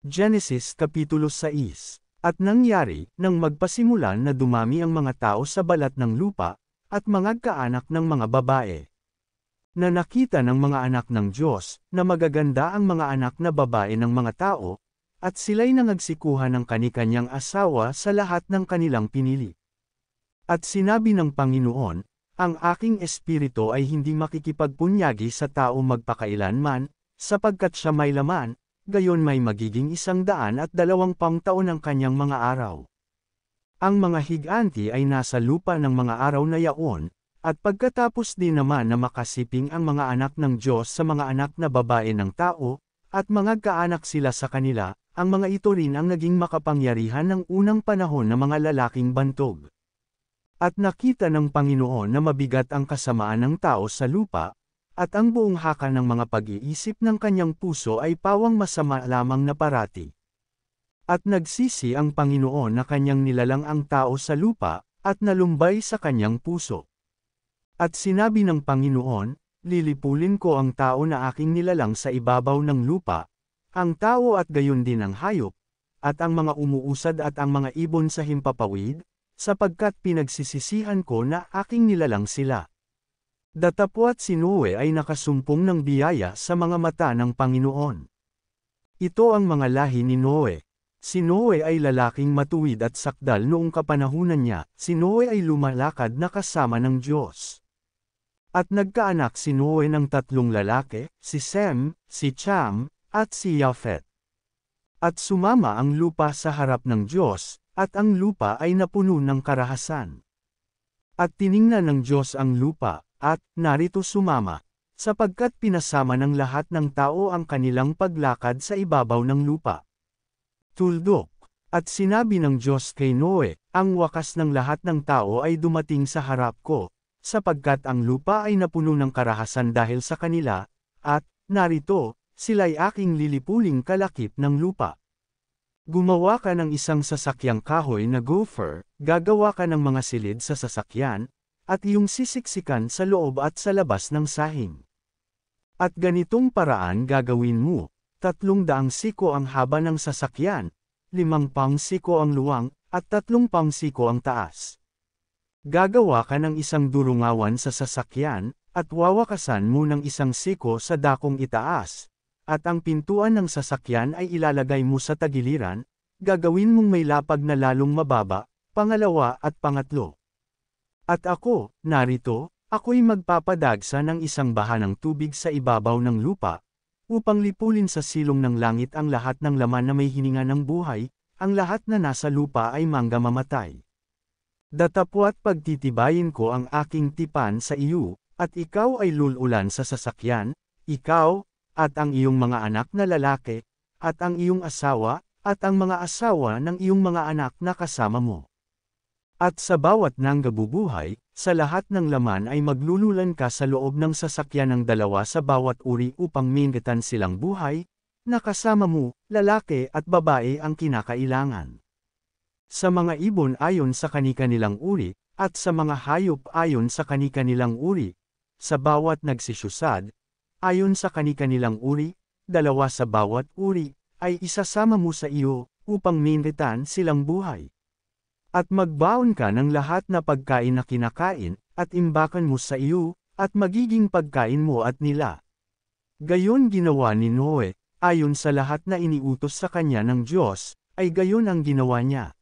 Genesis Kapitulo 6. At nangyari, nang magpasimula na dumami ang mga tao sa balat ng lupa, at mangagkaanak ng mga babae. Na nakita ng mga anak ng Diyos, na magaganda ang mga anak na babae ng mga tao, at sila'y nangagsikuhan ng kani-kanyang asawa sa lahat ng kanilang pinili. At sinabi ng Panginoon, ang aking espiritu ay hindi makikipagpunyagi sa tao magpakailanman, sapagkat siya may laman, gayon may magiging 120 taon ang kanyang mga araw. Ang mga higanti ay nasa lupa ng mga araw na yaon, at pagkatapos din naman na makasiping ang mga anak ng Diyos sa mga anak na babae ng tao, at mangagkaanak sila sa kanila, ang mga ito rin ang naging makapangyarihan ng unang panahon na mga lalaking bantog. At nakita ng Panginoon na mabigat ang kasamaan ng tao sa lupa, at ang buong haka ng mga pag-iisip ng kanyang puso ay pawang masama lamang na parati. At nagsisi ang Panginoon na kanyang nilalang ang tao sa lupa, at nalumbay sa kanyang puso. At sinabi ng Panginoon, lilipulin ko ang tao na aking nilalang sa ibabaw ng lupa, ang tao at gayon din ang hayop, at ang mga umuusad at ang mga ibon sa himpapawid, sapagkat pinagsisisihan ko na aking nilalang sila. Datapwat si Noe ay nakasumpong ng biyaya sa mga mata ng Panginoon. Ito ang mga lahi ni Noe. Si Noe ay lalaking matuwid at sakdal noong kapanahunan niya, si Noe ay lumalakad na kasama ng Diyos. At nagkaanak si Noe ng 3 lalaki, si Sem, si Cham, at si Yafet. At sumama ang lupa sa harap ng Diyos, at ang lupa ay napuno ng karahasan. At tiningnan ng Diyos ang lupa, at narito sumama, sapagkat pinasama ng lahat ng tao ang kanilang paglakad sa ibabaw ng lupa. Tuldok. At sinabi ng Diyos kay Noe, ang wakas ng lahat ng tao ay dumating sa harap ko, sapagkat ang lupa ay napuno ng karahasan dahil sa kanila, at, narito, sila'y aking lilipuling kalakip ng lupa. Gumawa ka ng isang sasakyang kahoy na gopher, gagawa ka ng mga silid sa sasakyan, at iyong sisiksikan sa loob at sa labas ng sahig. At ganitong paraan gagawin mo, 300 siko ang haba ng sasakyan, 5 siko ang luwang, at 3 siko ang taas. Gagawa ka ng isang durungawan sa sasakyan, at wawakasan mo ng 1 siko sa dakong itaas, at ang pintuan ng sasakyan ay ilalagay mo sa tagiliran, gagawin mong may lapag na lalong mababa, pangalawa at pangatlo. At ako, narito, ako'y magpapadagsa ng isang baha ng tubig sa ibabaw ng lupa, upang lipulin sa silong ng langit ang lahat ng laman na may hininga ng buhay, ang lahat na nasa lupa ay mamatay. Datapwat pagtitibayin ko ang aking tipan sa iyo, at ikaw ay lululan sa sasakyan, ikaw, at ang iyong mga anak na lalaki, at ang iyong asawa, at ang mga asawa ng iyong mga anak na kasama mo. At sa bawat nanggabubuhay, sa lahat ng laman ay maglululan ka sa loob ng sasakyan ng 2 sa bawat uri upang mingitan silang buhay, na kasama mo, lalaki at babae ang kinakailangan. Sa mga ibon ayon sa kani-kanilang uri, at sa mga hayop ayon sa kani-kanilang uri, sa bawat nagsisyusad, ayon sa kani-kanilang uri, 2 sa bawat uri, ay isasama mo sa iyo, upang mingitan silang buhay. At magbaon ka ng lahat na pagkain na kinakain, at imbakan mo sa iyo, at magiging pagkain mo at nila. Gayon ginawa ni Noe, ayon sa lahat na iniutos sa kanya ng Diyos, ay gayon ang ginawa niya.